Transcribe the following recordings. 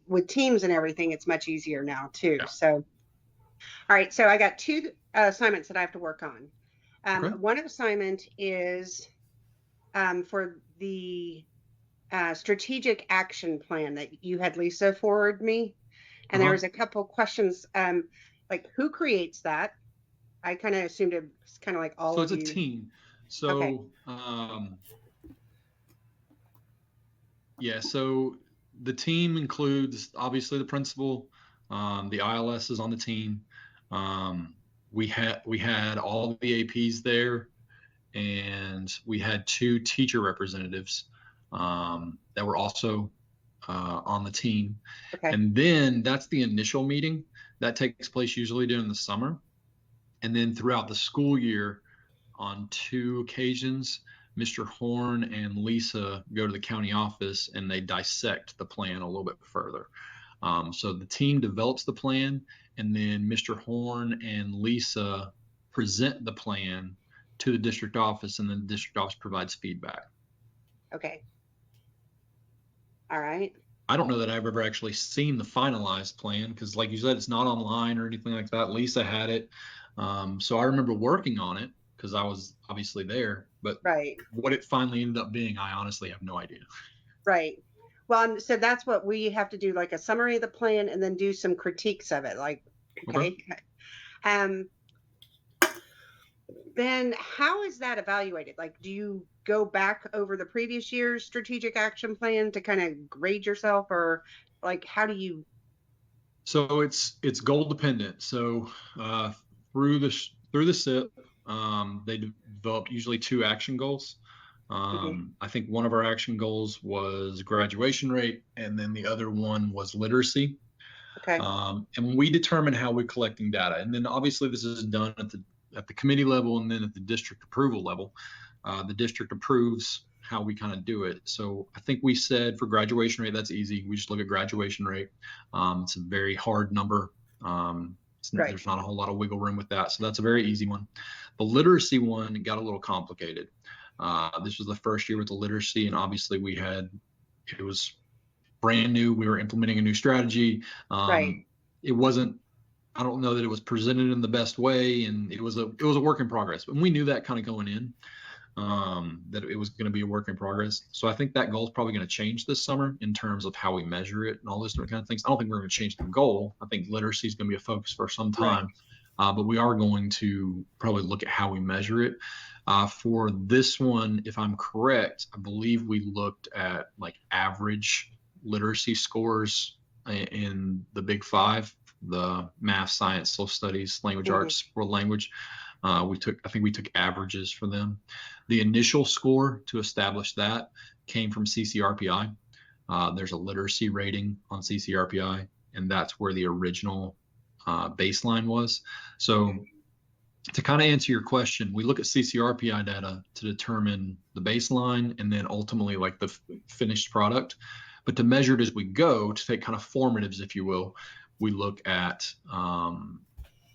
with teams and everything, it's much easier now too. Yeah. So, all right. So I got two assignments that I have to work on. Okay. One assignment is for the strategic action plan that you had Lisa forward me. And there Uh-huh. was a couple questions, like who creates that? I kind of assumed it was kind of like all So of it's a you. team. Okay. So yeah, so the team includes obviously the principal, the ILS is on the team. We had all the APs there, and we had two teacher representatives that were also on the team. Okay. And then that's the initial meeting that takes place usually during the summer. And then throughout the school year, on two occasions, Mr. Horn and Lisa go to the county office and they dissect the plan a little bit further. So the team develops the plan, and then Mr. Horn and Lisa present the plan to the district office, and then the district office provides feedback. Okay. All right. I don't know that I've ever actually seen the finalized plan because, like you said, it's not online or anything like that. Lisa had it. So I remember working on it because I was obviously there, but Right. what it finally ended up being, I honestly have no idea. Right. Well, so that's what we have to do, like a summary of the plan and then do some critiques of it. Like, Okay. okay. Um, then how is that evaluated? Like, do you go back over the previous year's strategic action plan to kind of grade yourself, or like how do you? So it's goal dependent. So through the SIP, they developed usually two action goals. Mhm. I think one of our action goals was graduation rate, and then the other one was literacy. Okay. And we determine how we're collecting data, and then obviously this is done at the committee level and then at the district approval level. The district approves how we kind of do it. So I think we said for graduation rate, that's easy. We just look at graduation rate. It's a very hard number. Right. There's not a whole lot of wiggle room with that. So that's a very easy one. The literacy one got a little complicated. This was the first year with the literacy, and obviously it was brand new. We were implementing a new strategy. Right. It wasn't, I don't know that it was presented in the best way, and it was a work in progress. And we knew that kind of going in, that it was going to be a work in progress. So I think that goal is probably going to change this summer in terms of how we measure it and all those different kind of things. I don't think we're going to change the goal. I think literacy is going to be a focus for some Right. time, but we are going to probably look at how we measure it. For this one, if I'm correct, I believe we looked at like average literacy scores in the big five: the math, science, social studies, language Mhm. arts, world language. I think we took averages for them. The initial score to establish that came from CCRPI. There's a literacy rating on CCRPI, and that's where the original baseline was. So to kind of answer your question, we look at CCRPI data to determine the baseline and then ultimately like the finished product. But to measure it as we go, to take kind of formatives, if you will, we look at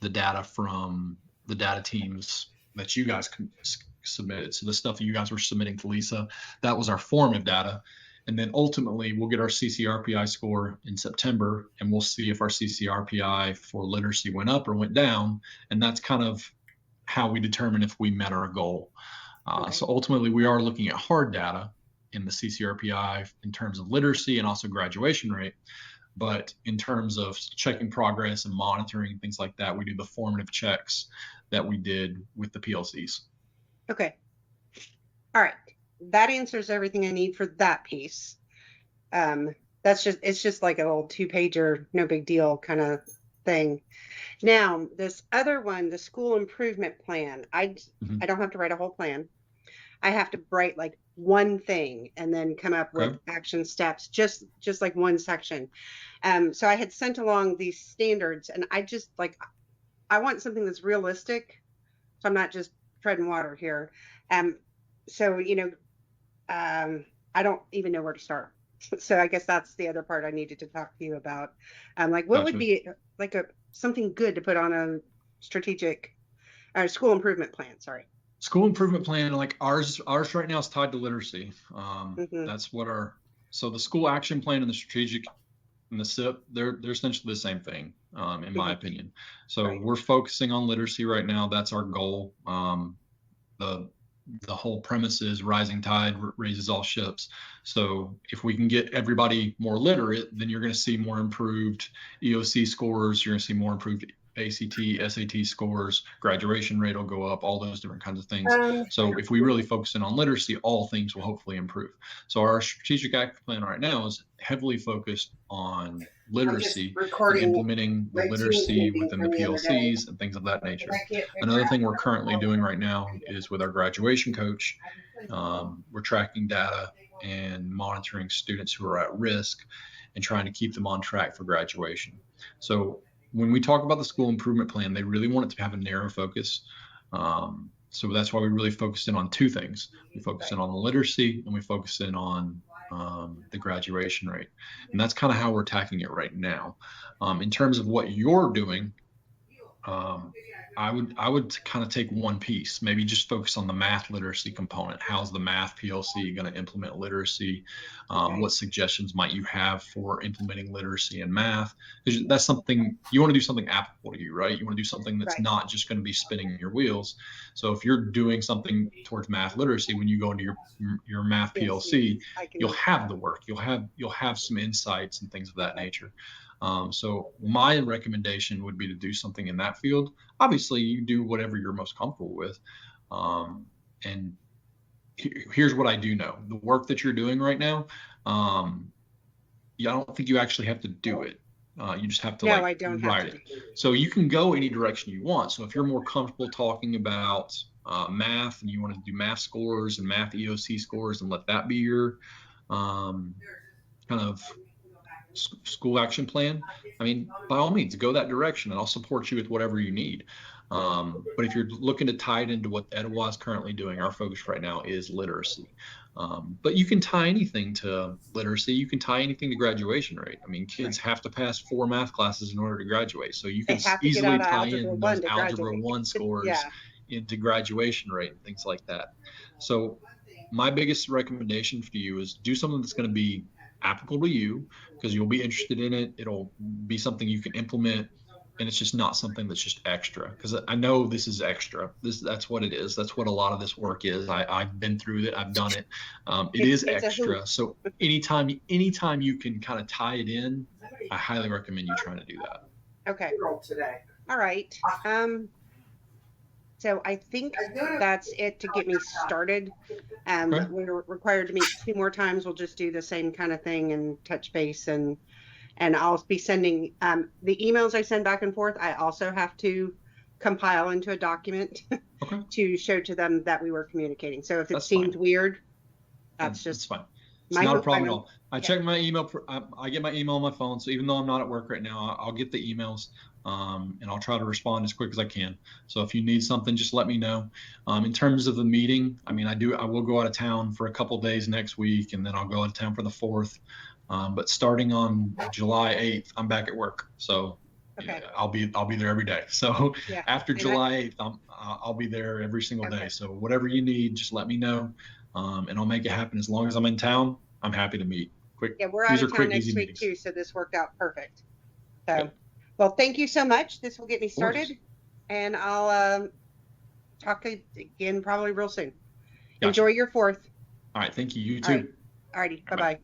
the data from the data teams that you guys submitted. So the stuff that you guys were submitting to Lisa, that was our formative data. And then ultimately we'll get our CCRPI score in September, and we'll see if our CCRPI for literacy went up or went down. And that's kind of how we determine if we met our goal. Okay. So ultimately we are looking at hard data in the CCRPI in terms of literacy and also graduation rate. But in terms of checking progress and monitoring things like that, we do the formative checks that we did with the PLCs. Okay. All right. That answers everything I need for that piece. It's just like an old 2-pager, no big deal kind of thing. Now, this other one, the school improvement plan, I don't have to write a whole plan. I have to write like one thing and then come up with action steps, just like one section. So I had sent along these standards, and I want something that's realistic. So I'm not just treading water here. So, I don't even know where to start. So I guess that's the other part I needed to talk to you about. Like what would be like something good to put on a strategic school improvement plan? Sorry. School improvement plan, like ours right now is tied to literacy. Mm-hmm. That's what so the school action plan and the strategic and the SIP, they're essentially the same thing, in my opinion. So Right. we're focusing on literacy right now. That's our goal. The whole premise is rising tide raises all ships. So if we can get everybody more literate, then you're going to see more improved EOC scores. You're going to see more improved ACT, SAT scores. Graduation rate will go up. All those different kinds of things. So if we really focus in on literacy, all things will hopefully improve. So our strategic action plan right now is heavily focused on literacy and implementing the literacy within the PLCs and things of that nature. Another thing we're currently doing right now is with our graduation coach, we're tracking data and monitoring students who are at risk and trying to keep them on track for graduation. So when we talk about the school improvement plan, they really want it to have a narrow focus. So that's why we really focused in on two things. We focused in on the literacy and we focused in on the graduation rate. And that's kind of how we're attacking it right now. In terms of what you're doing, I would kind of take one piece, maybe just focus on the math literacy component. How's the math PLC going to implement literacy? What suggestions might you have for implementing literacy in math? Because that's something you want to do, something applicable to you, right? You want to do something that's not just going to be spinning your wheels. So if you're doing something towards math literacy, when you go into your math PLC, you'll have the work, you'll have some insights and things of that nature. So my recommendation would be to do something in that field. Obviously, you do whatever you're most comfortable with. And here's what I do know. The work that you're doing right now, I don't think you actually have to do it. You just have to write it. So you can go any direction you want. So if you're more comfortable talking about math and you want to do math scores and math EOC scores and let that be your kind of school action plan, I mean, by all means, go that direction and I'll support you with whatever you need. But if you're looking to tie it into what Etowah is currently doing, our focus right now is literacy. But you can tie anything to literacy. You can tie anything to graduation rate. I mean, kids have to pass 4 math classes in order to graduate. So you can easily tie in those Algebra 1 scores into graduation rate and things like that. So my biggest recommendation for you is do something that's going to be applicable to you, because you'll be interested in it. It'll be something you can implement, and it's just not something that's just extra, because I know this is extra. That's what it is. That's what a lot of this work is. I've been through it. I've done it. It is extra. So anytime you can kind of tie it in, I highly recommend you trying to do that. Okay. All right. So I think that's it to get me started. We're required to meet 2 more times. We'll just do the same kind of thing and touch base, and I'll be sending the emails I send back and forth. I also have to compile into a document to show to them that we were communicating. So if it seemed weird, that's fine. It's not a problem at all. I check my email. I get my email on my phone. So even though I'm not at work right now, I'll get the emails, and I'll try to respond as quick as I can. So if you need something, just let me know. In terms of the meeting, I mean, I will go out of town for a couple of days next week, and then I'll go out of town for the 4th. But starting on July 8th, I'm back at work. So I'll be there every day. So after July 8th, I'll be there every single day. So whatever you need, just let me know. And I'll make it happen. As long as I'm in town, I'm happy to meet. Quick. Yeah, we're out of town next week too, so this worked out perfect. So, well, thank you so much. This will get me started, and I'll talk again probably real soon. Enjoy your 4th. All right, thank you. You too. All righty. Bye-bye.